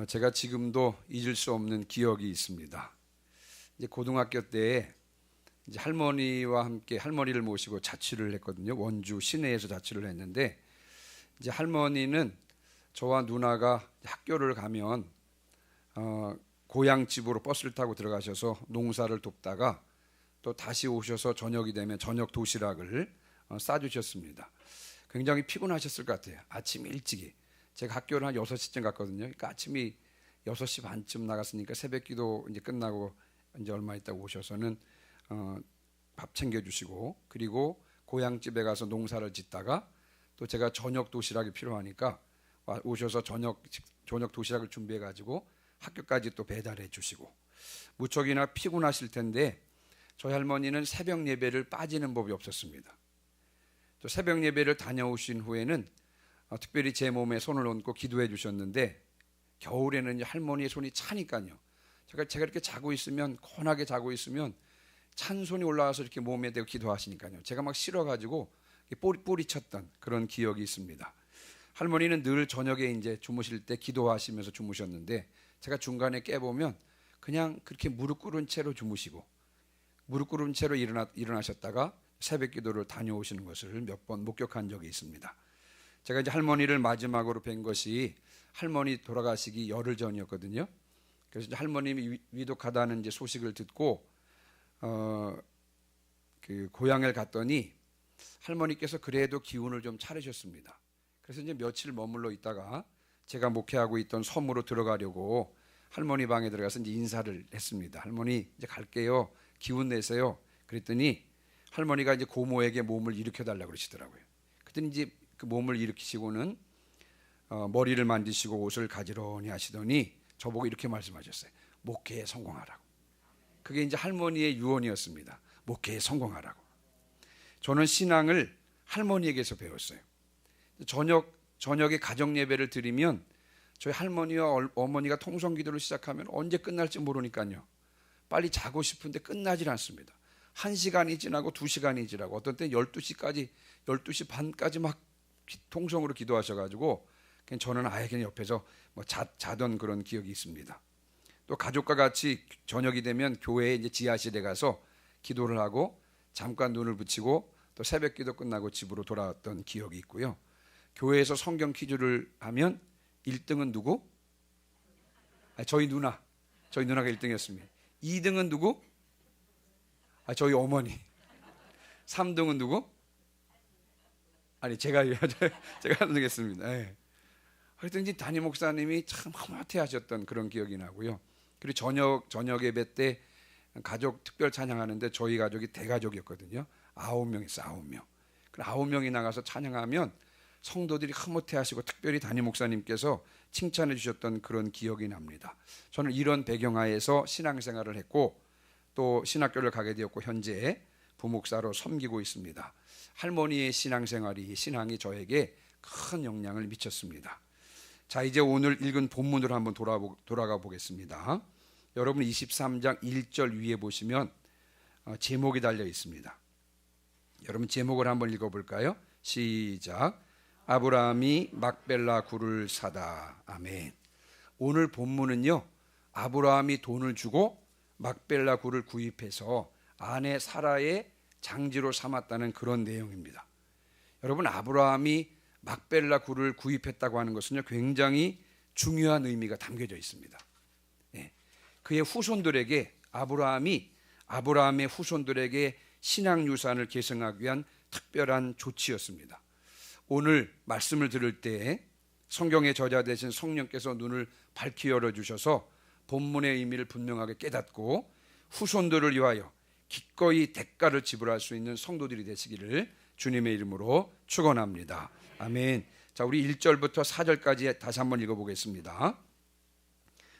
제가 지금도 잊을 수 없는 기억이 있습니다. 이제 고등학교 때 이제 할머니와 함께 할머니를 모시고 자취를 했거든요. 원주 시내에서 자취를 했는데 이제 할머니는 저와 누나가 학교를 가면 고향 집으로 버스를 타고 들어가셔서 농사를 돕다가 또 다시 오셔서 저녁이 되면 저녁 도시락을 싸주셨습니다. 굉장히 피곤하셨을 것 같아요. 아침 일찍이. 제가 학교를 한 6시쯤 갔거든요. 그러니까 아침이 6시 반쯤 나갔으니까 새벽 기도 이제 끝나고 이제 얼마 있다가 오셔서는 밥 챙겨주시고, 그리고 고향집에 가서 농사를 짓다가 또 제가 저녁 도시락이 필요하니까 오셔서 저녁 도시락을 준비해 가지고 학교까지 또 배달해 주시고, 무척이나 피곤하실 텐데 저희 할머니는 새벽 예배를 빠지는 법이 없었습니다. 또 새벽 예배를 다녀오신 후에는 특별히 제 몸에 손을 얹고 기도해 주셨는데, 겨울에는 할머니의 손이 차니까요. 제가 이렇게 자고 있으면, 건하게 자고 있으면 찬 손이 올라와서 이렇게 몸에 대고 기도하시니까요. 제가 막 싫어가지고 뿌리쳤던 그런 기억이 있습니다. 할머니는 늘 저녁에 이제 주무실 때 기도하시면서 주무셨는데, 제가 중간에 깨보면 그냥 그렇게 무릎 꿇은 채로 주무시고, 무릎 꿇은 채로 일어나셨다가 새벽 기도를 다녀오시는 것을 몇 번 목격한 적이 있습니다. 제가 이제 할머니를 마지막으로 뵌 것이 할머니 돌아가시기 열흘 전이었거든요. 그래서 이제 할머님이 위독하다는 이제 소식을 듣고 그 고향을 갔더니 할머니께서 그래도 기운을 좀 차리셨습니다. 그래서 이제 며칠 머물러 있다가 제가 목회하고 있던 섬으로 들어가려고 할머니 방에 들어가서 이제 인사를 했습니다. 할머니 이제 갈게요. 기운 내세요. 그랬더니 할머니가 이제 고모에게 몸을 일으켜 달라고 그러시더라고요. 그랬더니 이제 그 몸을 일으키시고는 머리를 만지시고 옷을 가지런히 하시더니 저보고 이렇게 말씀하셨어요. 목회에 성공하라고. 그게 이제 할머니의 유언이었습니다. 목회에 성공하라고. 저는 신앙을 할머니에게서 배웠어요. 저녁에 가정 예배를 드리면 저희 할머니와 어머니가 통성 기도를 시작하면 언제 끝날지 모르니까요. 빨리 자고 싶은데 끝나질 않습니다. 1시간이 지나고 2시간이 지나고 어떤 때 12시 반까지 막 통성으로 기도하셔가지고 저는 아예 그냥 옆에서 뭐 자던 그런 기억이 있습니다. 또 가족과 같이 저녁이 되면 교회에 이제 지하실에 가서 기도를 하고 잠깐 눈을 붙이고 또 새벽 기도 끝나고 집으로 돌아왔던 기억이 있고요. 교회에서 성경 퀴즈를 하면 1등은 누구? 저희 누나가 1등이었습니다. 2등은 누구? 저희 어머니. 3등은 누구? 제가 하겠습니다. 네. 그랬더니 담임 목사님이 참 흐뭇해하셨던 그런 기억이 나고요. 그리고 저녁 예배 때 가족 특별 찬양하는데 저희 가족이 대가족이었거든요. 9명 있어, 9명. 그 9명이 나가서 찬양하면 성도들이 흐뭇해하시고 특별히 담임 목사님께서 칭찬해 주셨던 그런 기억이 납니다. 저는 이런 배경하에서 신앙생활을 했고 또 신학교를 가게 되었고 현재 부목사로 섬기고 있습니다. 할머니의 신앙이 저에게 큰 영향을 미쳤습니다. 자, 이제 오늘 읽은 본문으로 한번 돌아가 보겠습니다. 여러분 23장 1절 위에 보시면 제목이 달려 있습니다. 여러분 제목을 한번 읽어볼까요? 시작. 아브라함이 막벨라 굴을 사다. 아멘. 오늘 본문은요, 아브라함이 돈을 주고 막벨라 굴을 구입해서 아내 사라의 장지로 삼았다는 그런 내용입니다. 여러분, 아브라함이 막벨라 굴을 구입했다고 하는 것은요, 굉장히 중요한 의미가 담겨져 있습니다. 예. 그의 후손들에게 아브라함의 후손들에게 신앙 유산을 계승하기 위한 특별한 조치였습니다. 오늘 말씀을 들을 때 성경의 저자 되신 성령께서 눈을 밝히 열어주셔서 본문의 의미를 분명하게 깨닫고 후손들을 위하여 기꺼이 대가를 지불할 수 있는 성도들이 되시기를 주님의 이름으로 축원합니다. 아멘. 자, 우리 1절부터 4절까지 다시 한번 읽어보겠습니다.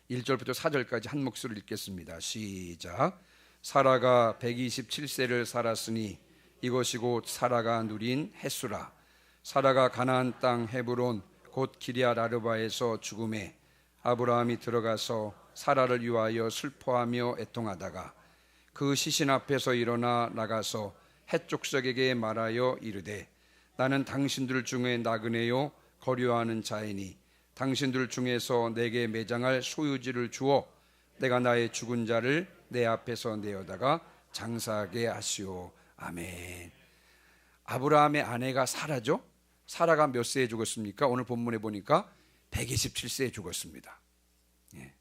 1절부터 4절까지 한 목소리로 읽겠습니다. 시작. 사라가 127세를 살았으니 이것이 곧 사라가 누린 햇수라. 사라가 가나안 땅 헤브론 곧 기럇 아르바에서 죽음에 아브라함이 들어가서 사라를 위하여 슬퍼하며 애통하다가 그 시신 앞에서 일어나 나가서 헷 족속에게 말하여 이르되 나는 당신들 중에 나그네요 거류하는 자이니 당신들 중에서 내게 매장할 소유지를 주어 내가 나의 죽은 자를 내 앞에서 내어다가 장사하게 하시오. 아멘. 아브라함의 아내가 사라죠. 사라가 몇 세에 죽었습니까? 오늘 본문에 보니까 127세에 죽었습니다. 예.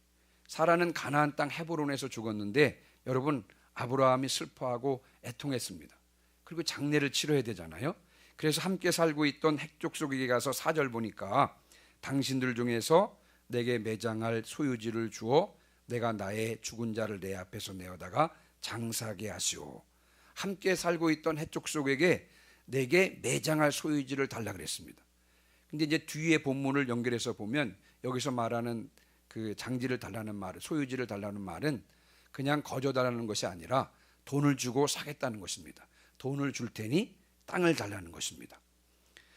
사라는 가나안 땅 헤브론에서 죽었는데 여러분, 아브라함이 슬퍼하고 애통했습니다. 그리고 장례를 치러야 되잖아요. 그래서 함께 살고 있던 핵족속에게 가서 4절 보니까 당신들 중에서 내게 매장할 소유지를 주어 내가 나의 죽은 자를 내 앞에서 내어다가 장사하게 하시오. 함께 살고 있던 핵족속에게 내게 매장할 소유지를 달라 그랬습니다. 근데 이제 뒤에 본문을 연결해서 보면 여기서 말하는 그 장지를 달라는 말, 소유지를 달라는 말은 그냥 거저달라는 것이 아니라 돈을 주고 사겠다는 것입니다. 돈을 줄 테니 땅을 달라는 것입니다.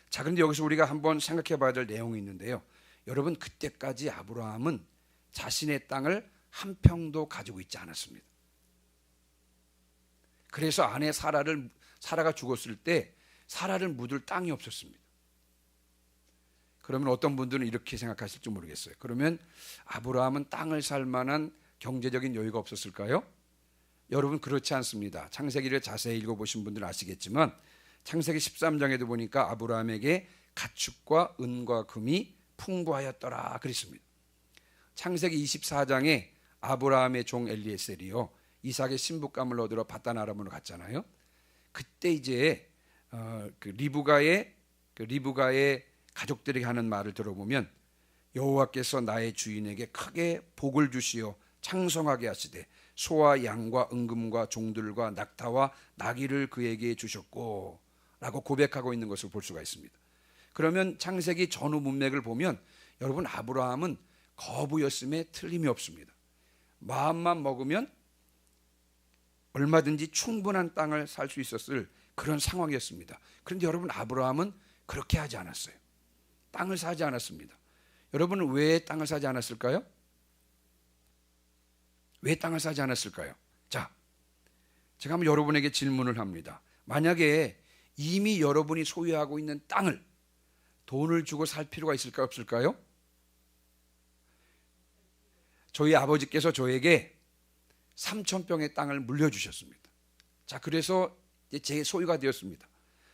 자, 그런데 여기서 우리가 한번 생각해 봐야 될 내용이 있는데요. 여러분, 그때까지 아브라함은 자신의 땅을 한 평도 가지고 있지 않았습니다. 그래서 아내 사라가 죽었을 때 사라를 묻을 땅이 없었습니다. 그러면 어떤 분들은 이렇게 생각하실지 모르겠어요. 그러면 아브라함은 땅을 살 만한 경제적인 여유가 없었을까요? 여러분, 그렇지 않습니다. 창세기를 자세히 읽어보신 분들은 아시겠지만 창세기 13장에도 보니까 아브라함에게 가축과 은과 금이 풍부하였더라 그랬습니다. 창세기 24장에 아브라함의 종 엘리에셀이요, 이삭의 신부감을 얻으러 바단 아람으로 갔잖아요. 그때 이제 리브가의 가족들에게 하는 말을 들어보면 여호와께서 나의 주인에게 크게 복을 주시어 창성하게 하시되 소와 양과 은금과 종들과 낙타와 나귀를 그에게 주셨고 라고 고백하고 있는 것을 볼 수가 있습니다. 그러면 창세기 전후 문맥을 보면 여러분, 아브라함은 거부였음에 틀림이 없습니다. 마음만 먹으면 얼마든지 충분한 땅을 살 수 있었을 그런 상황이었습니다. 그런데 여러분, 아브라함은 그렇게 하지 않았어요. 땅을 사지 않았습니다. 여러분은 왜 땅을 사지 않았을까요? 왜 땅을 사지 않았을까요? 자, 제가 한번 여러분에게 질문을 합니다. 만약에 이미 여러분이 소유하고 있는 땅을 돈을 주고 살 필요가 있을까요, 없을까요? 저희 아버지께서 저에게 3,000평의 땅을 물려주셨습니다. 자, 그래서 제 소유가 되었습니다.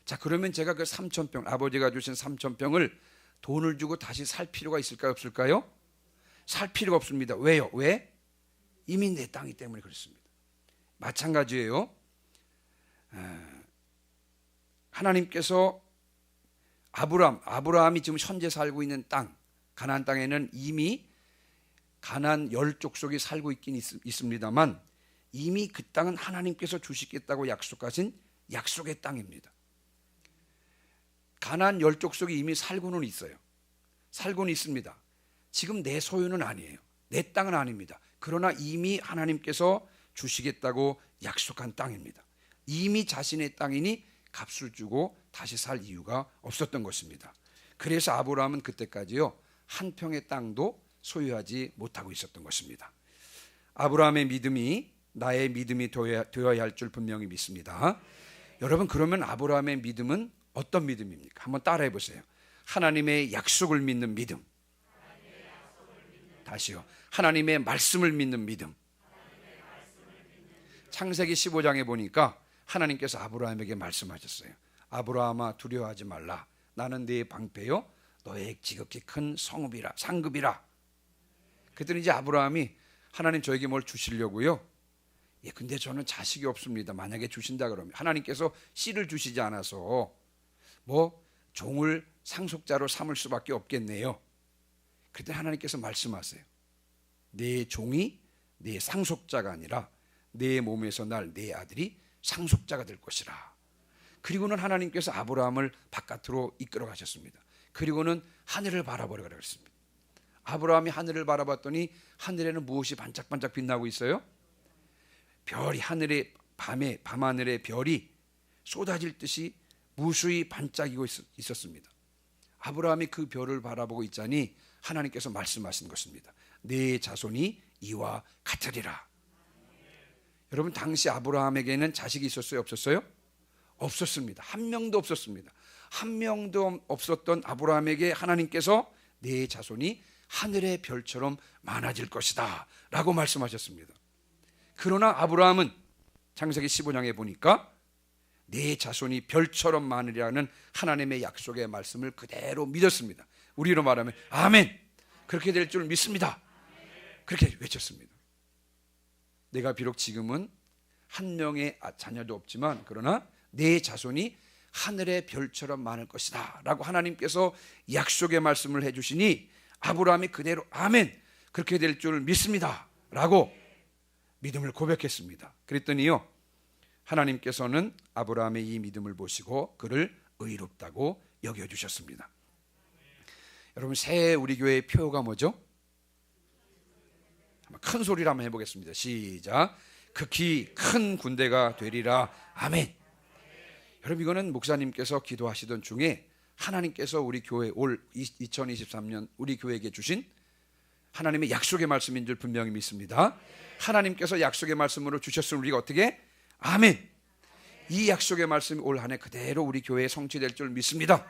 자, 그러면 제가 그 3,000평, 아버지가 주신 3,000평을 돈을 주고 다시 살 필요가 있을까요, 없을까요? 살 필요가 없습니다. 왜요? 왜? 이미 내 땅이기 때문에 그렇습니다. 마찬가지예요. 하나님께서 아브라함이 지금 현재 살고 있는 땅, 가나안 땅에는 이미 가나안 10족속이 살고 있긴 있습니다만 이미 그 땅은 하나님께서 주시겠다고 약속하신 약속의 땅입니다. 가나안 10족속이 이미 살고는 있어요. 살고는 있습니다. 지금 내 소유는 아니에요. 내 땅은 아닙니다. 그러나 이미 하나님께서 주시겠다고 약속한 땅입니다. 이미 자신의 땅이니 값을 주고 다시 살 이유가 없었던 것입니다. 그래서 아브라함은 그때까지요, 한 평의 땅도 소유하지 못하고 있었던 것입니다. 아브라함의 믿음이 나의 믿음이 되어야 할 줄 분명히 믿습니다. 여러분, 그러면 아브라함의 믿음은 어떤 믿음입니까? 한번 따라해 보세요. 하나님의 약속을 믿는 믿음. 다시요. 하나님의 말씀을 믿는 믿음. 창세기 15장에 보니까 하나님께서 아브라함에게 말씀하셨어요. 아브라함아, 두려워하지 말라. 나는 네 방패요 너의 지극히 큰 상급이라. 그랬더니 이제 아브라함이 하나님 저에게 뭘 주시려고요? 예, 근데 저는 자식이 없습니다. 만약에 주신다 그러면 하나님께서 씨를 주시지 않아서 종을 상속자로 삼을 수밖에 없겠네요. 그때 하나님께서 말씀하세요. 내 종이 내 상속자가 아니라 내 몸에서 날 내 아들이 상속자가 될 것이라. 그리고는 하나님께서 아브라함을 바깥으로 이끌어 가셨습니다. 그리고는 하늘을 바라보라 그랬습니다. 아브라함이 하늘을 바라봤더니 하늘에는 무엇이 반짝반짝 빛나고 있어요? 별이 하늘에 밤하늘의 별이 쏟아질 듯이 무수히 반짝이고 있었습니다. 아브라함이 그 별을 바라보고 있자니 하나님께서 말씀하신 것입니다. 내 자손이 이와 같으리라. 여러분, 당시 아브라함에게는 자식이 있었어요, 없었어요? 없었습니다. 한 명도 없었습니다. 한 명도 없었던 아브라함에게 하나님께서 네 자손이 하늘의 별처럼 많아질 것이다 라고 말씀하셨습니다. 그러나 아브라함은 창세기 15장에 보니까 네 자손이 별처럼 많으리라는 하나님의 약속의 말씀을 그대로 믿었습니다. 우리로 말하면 아멘, 그렇게 될 줄 믿습니다. 그렇게 외쳤습니다. 내가 비록 지금은 한 명의 자녀도 없지만 그러나 네 자손이 하늘의 별처럼 많을 것이다 라고 하나님께서 약속의 말씀을 해주시니 아브라함이 그대로 아멘, 그렇게 될 줄 믿습니다 라고 믿음을 고백했습니다. 그랬더니요, 하나님께서는 아브라함의 이 믿음을 보시고 그를 의롭다고 여겨주셨습니다. 여러분, 새해 우리 교회의 표가 뭐죠? 큰 소리로 한번 해보겠습니다. 시작. 극히 큰 군대가 되리라. 아멘. 여러분, 이거는 목사님께서 기도하시던 중에 하나님께서 우리 교회 올 2023년 우리 교회에게 주신 하나님의 약속의 말씀인 줄 분명히 믿습니다. 하나님께서 약속의 말씀으로 주셨으면 우리가 어떻게? 아멘. 이 약속의 말씀이 올 한 해 그대로 우리 교회에 성취될 줄 믿습니다.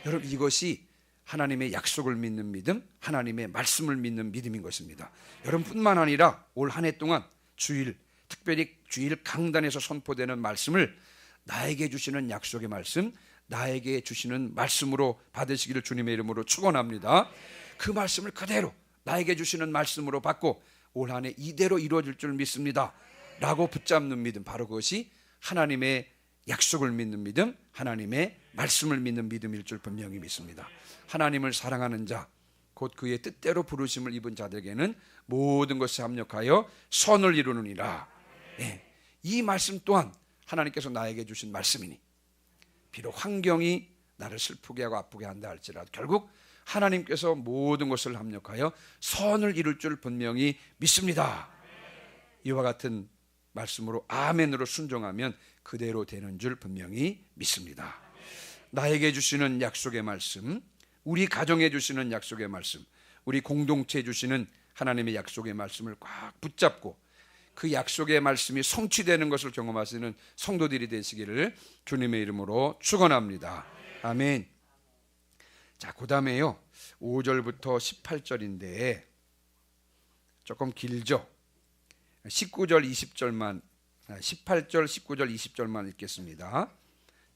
여러분, 이것이 하나님의 약속을 믿는 믿음, 하나님의 말씀을 믿는 믿음인 것입니다. 여러분뿐만 아니라 올 한 해 동안 주일, 특별히 주일 강단에서 선포되는 말씀을 나에게 주시는 약속의 말씀, 나에게 주시는 말씀으로 받으시기를 주님의 이름으로 축원합니다. 그 말씀을 그대로 나에게 주시는 말씀으로 받고 올 한 해 이대로 이루어질 줄 믿습니다 라고 붙잡는 믿음, 바로 그것이 하나님의 약속을 믿는 믿음, 하나님의 말씀을 믿는 믿음일 줄 분명히 믿습니다. 하나님을 사랑하는 자, 곧 그의 뜻대로 부르심을 입은 자들에게는 모든 것이 합력하여 선을 이루느니라. 네. 이 말씀 또한 하나님께서 나에게 주신 말씀이니 비록 환경이 나를 슬프게 하고 아프게 한다 할지라도 결국 하나님께서 모든 것을 합력하여 선을 이룰 줄 분명히 믿습니다. 이와 같은 말씀으로 아멘으로 순종하면 그대로 되는 줄 분명히 믿습니다. 나에게 주시는 약속의 말씀, 우리 가정에 주시는 약속의 말씀, 우리 공동체에 주시는 하나님의 약속의 말씀을 꽉 붙잡고 그 약속의 말씀이 성취되는 것을 경험하시는 성도들이 되시기를 주님의 이름으로 축원합니다. 아멘. 자, 그 다음에요 5절부터 18절인데 조금 길죠. 19절 20절만 18절 19절 20절만 읽겠습니다.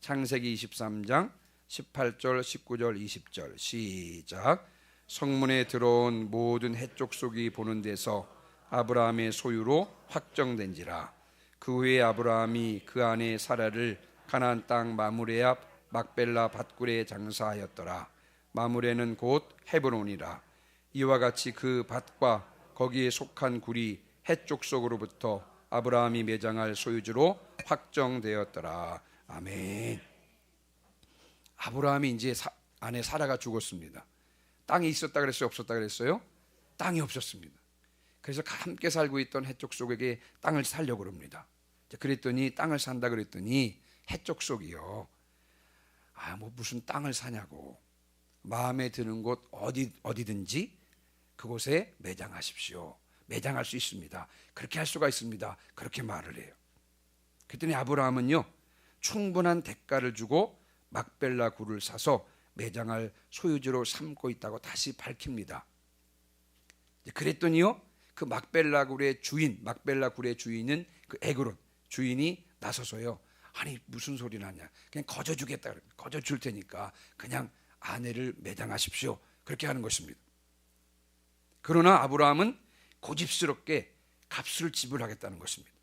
창세기 23장 18절 19절 20절 시작. 성문에 들어온 모든 해쪽 속이 보는 데서 아브라함의 소유로 확정된지라. 그 후에 아브라함이 그 아내 사라를 가나안 땅 마므레 앞 막벨라 밭굴에 장사하였더라. 마므레는 곧 헤브론이라. 이와 같이 그 밭과 거기에 속한 굴이 해쪽 속으로부터 아브라함이 매장할 소유주로 확정되었더라. 아멘. 아브라함이 이제 아내 사라가 죽었습니다. 땅이 있었다 그랬어요? 없었다 그랬어요? 땅이 없었습니다. 그래서 함께 살고 있던 해쪽 속에게 땅을 살려고 합니다. 그랬더니 땅을 산다 그랬더니 해쪽 속이요. 뭐 무슨 땅을 사냐고. 마음에 드는 곳 어디든지 그곳에 매장하십시오. 매장할 수 있습니다. 그렇게 할 수가 있습니다. 그렇게 말을 해요. 그랬더니 아브라함은요, 충분한 대가를 주고 막벨라 굴을 사서 매장할 소유주로 삼고 있다고 다시 밝힙니다. 그랬더니요, 그 막벨라 굴의 주인은 그 에그론 주인이 나서서요, 아니 무슨 소리 나냐, 그냥 거저 주겠다, 거저 줄 테니까 그냥 아내를 매장하십시오, 그렇게 하는 것입니다. 그러나 아브라함은 고집스럽게 값을 지불하겠다는 것입니다.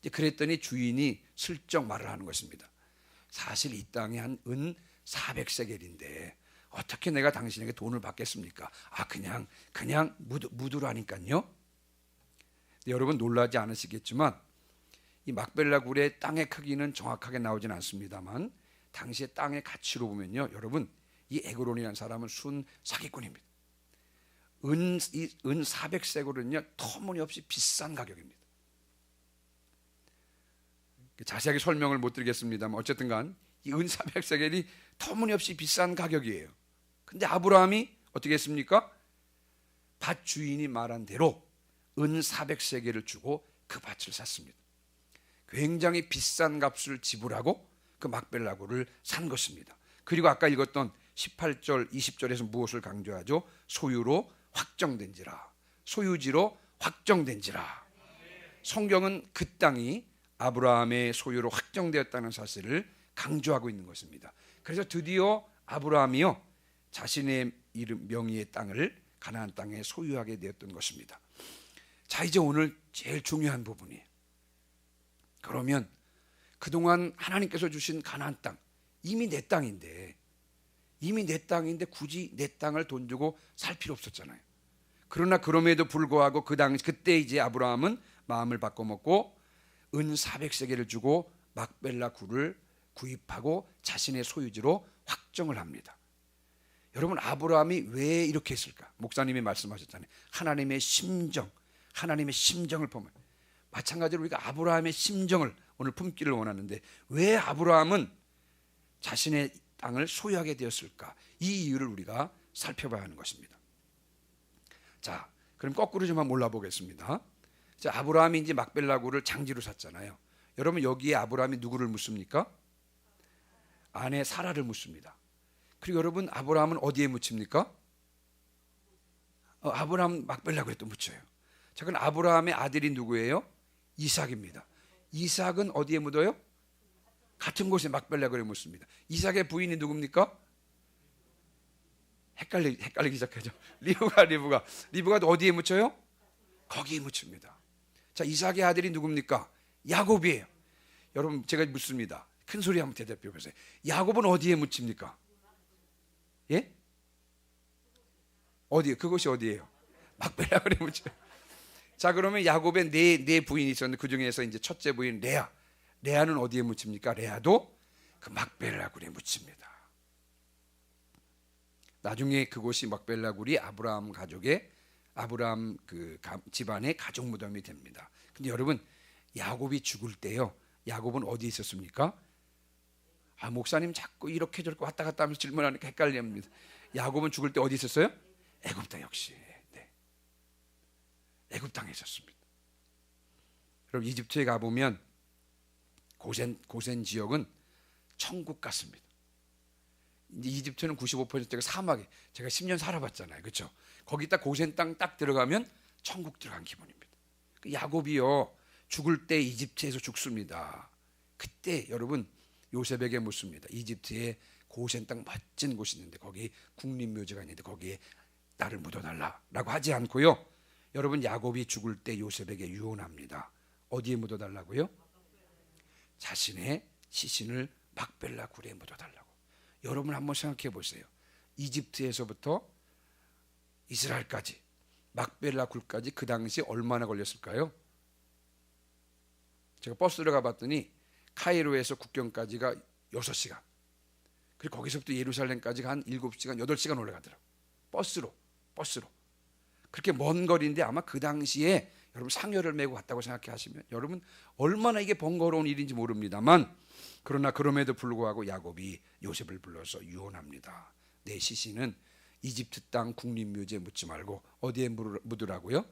이제 그랬더니 주인이 슬쩍 말을 하는 것입니다. 사실 이 땅이 한 은 400세겔인데 어떻게 내가 당신에게 돈을 받겠습니까? 그냥 묻으라니까요. 여러분 놀라지 않으시겠지만 이 막벨라 굴의 땅의 크기는 정확하게 나오진 않습니다만 당시의 땅의 가치로 보면요, 여러분 이 에그론이라는 사람은 순 사기꾼입니다. 은 400세겔은요 터무니없이 비싼 가격입니다. 자세하게 설명을 못 드리겠습니다만 어쨌든간 이 은 400세겔이 터무니없이 비싼 가격이에요. 근데 아브라함이 어떻게 했습니까? 밭 주인이 말한 대로 은 400세겔을 주고 그 밭을 샀습니다. 굉장히 비싼 값을 지불하고 그 막벨라 굴을 산 것입니다. 그리고 아까 읽었던 18절 20절에서 무엇을 강조하죠? 소유로 확정된지라. 소유지로 확정된지라. 성경은 그 땅이 아브라함의 소유로 확정되었다는 사실을 강조하고 있는 것입니다. 그래서 드디어 아브라함이요 자신의 이름 명의의 땅을 가나안 땅에 소유하게 되었던 것입니다. 자, 이제 오늘 제일 중요한 부분이에요. 그러면 그동안 하나님께서 주신 가나안 땅, 이미 내 땅인데 굳이 내 땅을 돈 주고 살 필요 없었잖아요. 그러나 그럼에도 불구하고 그때 이제 아브라함은 마음을 바꿔먹고 은 400세겔을 주고 막벨라 굴을 구입하고 자신의 소유지로 확정을 합니다. 여러분, 아브라함이 왜 이렇게 했을까? 목사님이 말씀하셨잖아요. 하나님의 심정을 보면 마찬가지로 우리가 아브라함의 심정을 오늘 품기를 원하는데, 왜 아브라함은 자신의 땅을 소유하게 되었을까? 이 이유를 우리가 살펴봐야 하는 것입니다. 자, 그럼 거꾸로 좀 한번 몰라보겠습니다. 자, 아브라함이 이제 막벨라 굴을 장지로 샀잖아요. 여러분, 여기에 아브라함이 누구를 묻습니까? 아내 사라를 묻습니다. 그리고 여러분, 아브라함은 어디에 묻힙니까? 아브라함 막벨라 굴에 또 묻혀요. 자, 그럼 아브라함의 아들이 누구예요? 이삭입니다. 이삭은 어디에 묻어요? 같은 곳에 막벨라 굴에 묻습니다. 이삭의 부인이 누굽니까? 헷갈리기 시작하죠. 리브가 어디에 묻혀요? 거기에 묻힙니다. 자, 이삭의 아들이 누굽니까? 야곱이에요. 여러분, 제가 묻습니다. 큰 소리 한번 대답해 보세요. 야곱은 어디에 묻힙니까? 예? 어디? 그것이 어디예요? 막벨라 굴에 묻혀요. 자, 그러면 야곱의 네 부인이 있었는데 그 중에서 이제 첫째 부인 레아는 어디에 묻힙니까? 레아도 그 막벨라 굴에 묻힙니다. 나중에 그곳이 막벨라 굴이 아브라함 그 집안의 가족 무덤이 됩니다. 근데 여러분, 야곱이 죽을 때요, 야곱은 어디 있었습니까? 목사님 자꾸 이렇게 저렇게 왔다 갔다 하면서 질문하니까 헷갈립니다. 야곱은 죽을 때 어디 있었어요? 애굽 땅 역시. 네. 애굽 땅에 있었습니다. 여러분, 이집트에 가보면 고센 지역은 천국 같습니다. 이제 이집트는 95%가 사막에, 제가 10년 살아봤잖아요, 그렇죠? 거기다 고센 땅 딱 들어가면 천국 들어간 기분입니다. 야곱이요 죽을 때 이집트에서 죽습니다. 그때 여러분 요셉에게 묻습니다. 이집트에 고센 땅 멋진 곳이 있는데 거기 국립묘지가 있는데 거기에 나를 묻어달라라고 하지 않고요, 여러분 야곱이 죽을 때 요셉에게 유언합니다. 어디에 묻어달라고요? 자신의 시신을 막벨라 굴에 묻어달라고. 여러분 한번 생각해 보세요. 이집트에서부터 이스라엘까지 막벨라 굴까지 그 당시 얼마나 걸렸을까요? 제가 버스를 가봤더니 카이로에서 국경까지가 6시간, 그리고 거기서부터 예루살렘까지가 한 7시간 8시간 올라가더라고요. 버스로 그렇게 먼 거리인데 아마 그 당시에 여러분 상여를 메고 갔다고 생각해 하시면 여러분 얼마나 이게 번거로운 일인지 모릅니다만, 그러나 그럼에도 불구하고 야곱이 요셉을 불러서 유언합니다. 내 시신은 이집트 땅 국립묘지에 묻지 말고 어디에 묻으라고요?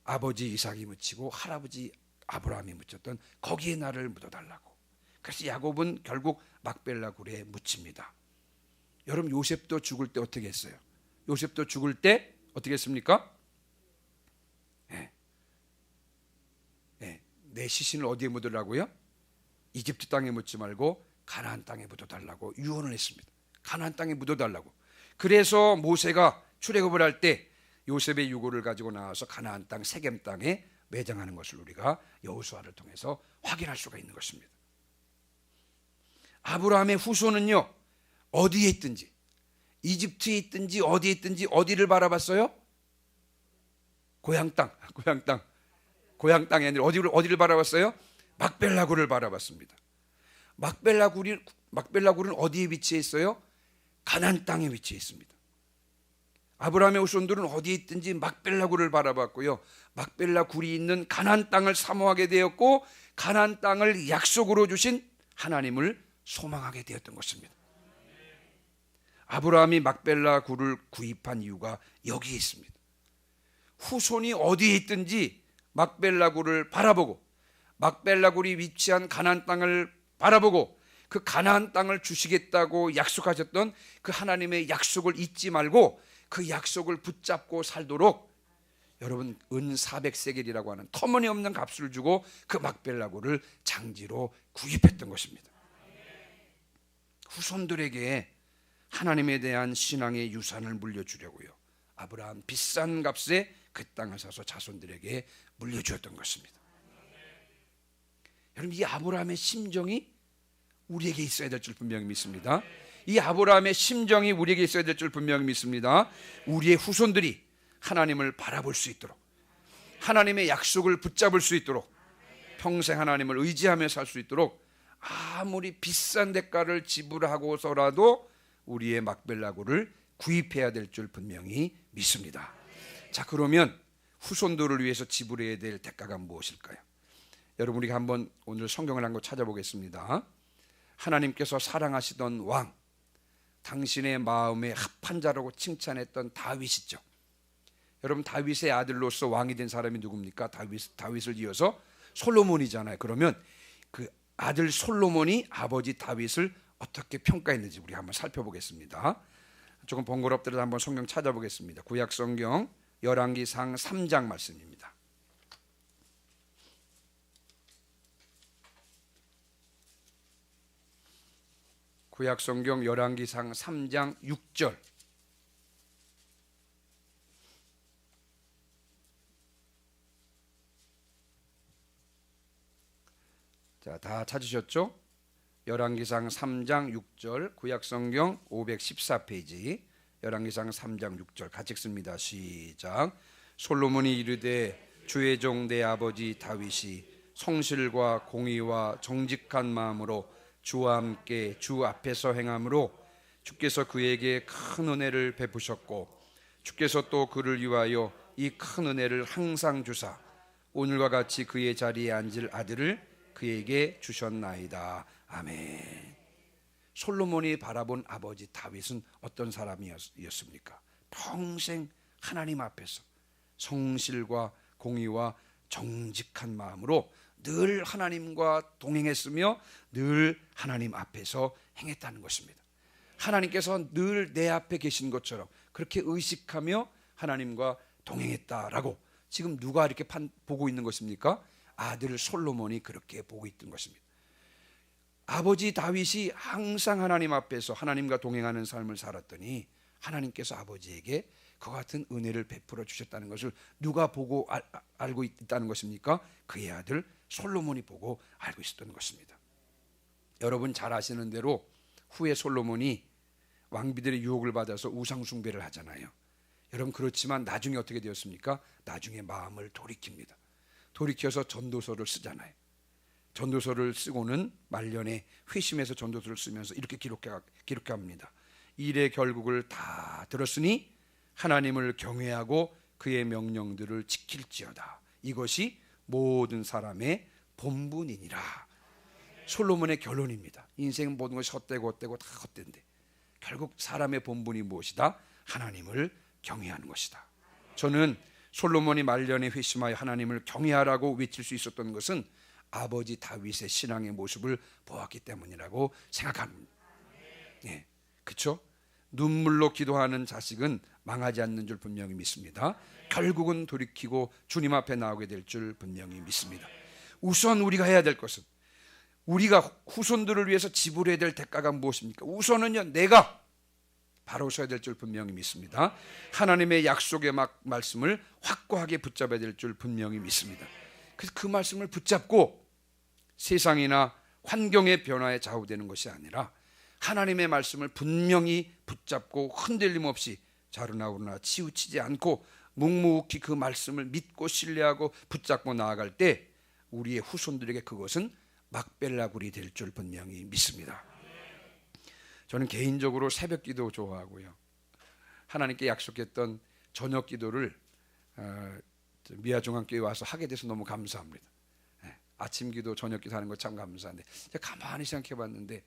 아버지 이삭이 묻히고 할아버지 아브라함이 묻혔던 거기에 나를 묻어달라고. 그래서 야곱은 결국 막벨라 굴에 묻힙니다. 여러분, 요셉도 죽을 때 어떻게 했어요? 요셉도 죽을 때 어떻게 했습니까? 내 시신을 어디에 묻으라고요? 이집트 땅에 묻지 말고 가나안 땅에 묻어달라고 유언을 했습니다. 가나안 땅에 묻어달라고. 그래서 모세가 출애굽을 할 때 요셉의 유고를 가지고 나와서 가나안 땅 세겜 땅에 매장하는 것을 우리가 여호수아를 통해서 확인할 수가 있는 것입니다. 아브라함의 후손은요 어디에 있든지, 이집트에 있든지 어디에 있든지 어디를 바라봤어요? 고향 땅이 아니라 어디를 바라봤어요? 막벨라 굴을 바라봤습니다. 막벨라 굴은 어디에 위치해 있어요? 가나안 땅에 위치해 있습니다. 아브라함의 후손들은 어디에 있든지 막벨라 굴을 바라봤고요, 막벨라 굴이 있는 가나안 땅을 사모하게 되었고, 가나안 땅을 약속으로 주신 하나님을 소망하게 되었던 것입니다. 아브라함이 막벨라 굴을 구입한 이유가 여기에 있습니다. 후손이 어디에 있든지 막벨라 굴을 바라보고, 막벨라 굴이 위치한 가나안 땅을 바라보고, 그 가나안 땅을 주시겠다고 약속하셨던 그 하나님의 약속을 잊지 말고 그 약속을 붙잡고 살도록 여러분 은 400세겔이라고 하는 터무니없는 값을 주고 그 막벨라고를 장지로 구입했던 것입니다. 후손들에게 하나님에 대한 신앙의 유산을 물려주려고요, 아브라함 비싼 값에 그 땅을 사서 자손들에게 물려주었던 것입니다. 여러분, 이 아브라함의 심정이 우리에게 있어야 될 줄 분명히 믿습니다. 이 아브라함의 심정이 우리에게 있어야 될 줄 분명히 믿습니다. 우리의 후손들이 하나님을 바라볼 수 있도록, 하나님의 약속을 붙잡을 수 있도록, 평생 하나님을 의지하며 살 수 있도록 아무리 비싼 대가를 지불하고서라도 우리의 막벨라고를 구입해야 될 줄 분명히 믿습니다. 자, 그러면 후손들을 위해서 지불해야 될 대가가 무엇일까요? 여러분, 우리가 한번 오늘 성경을 한번 찾아보겠습니다. 하나님께서 사랑하시던 왕, 당신의 마음에 합한 자라고 칭찬했던 다윗이죠. 여러분, 다윗의 아들로서 왕이 된 사람이 누굽니까? 다윗을 이어서 솔로몬이잖아요. 그러면 그 아들 솔로몬이 아버지 다윗을 어떻게 평가했는지 우리 한번 살펴보겠습니다. 조금 번거롭더라도 한번 성경 찾아보겠습니다. 구약 성경 열왕기상 3장 말씀입니다. 구약 성경 열왕기상 3장 6절. 자, 다 찾으셨죠? 열왕기상 3장 6절, 구약 성경 514페이지. 열왕기상 3장 6절 같이 읽습니다. 시작. 솔로몬이 이르되 주의 종 내 아버지 다윗이 성실과 공의와 정직한 마음으로 주와 함께 주 앞에서 행함으로 주께서 그에게 큰 은혜를 베푸셨고 주께서 또 그를 위하여 이 큰 은혜를 항상 주사 오늘과 같이 그의 자리에 앉을 아들을 그에게 주셨나이다. 아멘. 솔로몬이 바라본 아버지 다윗은 어떤 사람이었습니까? 평생 하나님 앞에서 성실과 공의와 정직한 마음으로 늘 하나님과 동행했으며 늘 하나님 앞에서 행했다는 것입니다. 하나님께서 늘 내 앞에 계신 것처럼 그렇게 의식하며 하나님과 동행했다라고 지금 누가 이렇게 보고 있는 것입니까? 아들 솔로몬이 그렇게 보고 있던 것입니다. 아버지 다윗이 항상 하나님 앞에서 하나님과 동행하는 삶을 살았더니 하나님께서 아버지에게 그와 같은 은혜를 베풀어 주셨다는 것을 누가 보고 알고 있다는 것입니까? 그의 아들 솔로몬이 보고 알고 있었던 것입니다. 여러분 잘 아시는 대로 후에 솔로몬이 왕비들의 유혹을 받아서 우상 숭배를 하잖아요. 여러분, 그렇지만 나중에 어떻게 되었습니까? 나중에 마음을 돌이킵니다. 돌이켜서 전도서를 쓰잖아요. 전도서를 쓰고는 말년에 회심해서 전도서를 쓰면서 이렇게 기록합니다. 일의 결국을 다 들었으니 하나님을 경외하고 그의 명령들을 지킬지어다. 이것이 모든 사람의 본분이니라. 솔로몬의 결론입니다. 인생 모든 것이 헛되고 다 헛된데 결국 사람의 본분이 무엇이다? 하나님을 경외하는 것이다. 저는 솔로몬이 말년에 회심하여 하나님을 경외하라고 외칠 수 있었던 것은 아버지 다윗의 신앙의 모습을 보았기 때문이라고 생각합니다. 네, 그렇죠? 눈물로 기도하는 자식은 망하지 않는 줄 분명히 믿습니다. 결국은 돌이키고 주님 앞에 나오게 될 줄 분명히 믿습니다. 우선 우리가 해야 될 것은, 우리가 후손들을 위해서 지불해야 될 대가가 무엇입니까? 우선은요, 내가 바로 서야 될 줄 분명히 믿습니다. 하나님의 약속의 말씀을 확고하게 붙잡아야 될 줄 분명히 믿습니다. 그래서 그 말씀을 붙잡고 세상이나 환경의 변화에 좌우되는 것이 아니라 하나님의 말씀을 분명히 붙잡고 흔들림 없이 자루나 우루나 치우치지 않고 묵묵히 그 말씀을 믿고 신뢰하고 붙잡고 나아갈 때 우리의 후손들에게 그것은 막벨라굴이 될 줄 분명히 믿습니다. 저는 개인적으로 새벽 기도 좋아하고요, 하나님께 약속했던 저녁 기도를 미아중앙교회 와서 하게 돼서 너무 감사합니다. 아침 기도 저녁 기도 하는 거 참 감사한데 제가 가만히 생각해 봤는데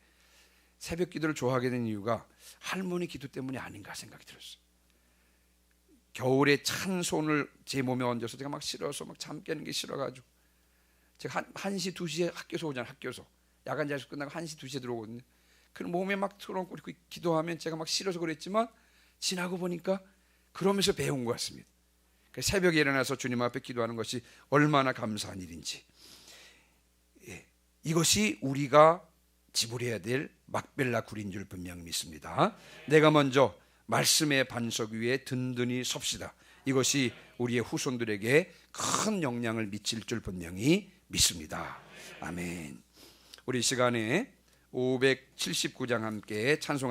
새벽 기도를 좋아하게 된 이유가 할머니 기도 때문이 아닌가 생각이 들었어요. 겨울에 찬 손을 제 몸에 얹어서 제가 막 싫어서 막 잠 깨는 게 싫어가지고 제가 1시 2시에 학교에서 오잖아요. 학교에서 야간 자습 끝나고 1시 2시에 들어오거든요. 그럼 몸에 막 틀어놓고 기도하면 제가 막 싫어서 그랬지만 지나고 보니까 그러면서 배운 것 같습니다. 새벽에 일어나서 주님 앞에 기도하는 것이 얼마나 감사한 일인지, 이것이 우리가 지불해야 될 막벨라 굴인 줄 분명히 믿습니다. 내가 먼저 말씀의 반석 위에 든든히 섭시다. 이것이 우리의 후손들에게 큰 영향을 미칠 줄 분명히 믿습니다. 아멘. 우리 시간에 579장 함께 찬송하겠습니다.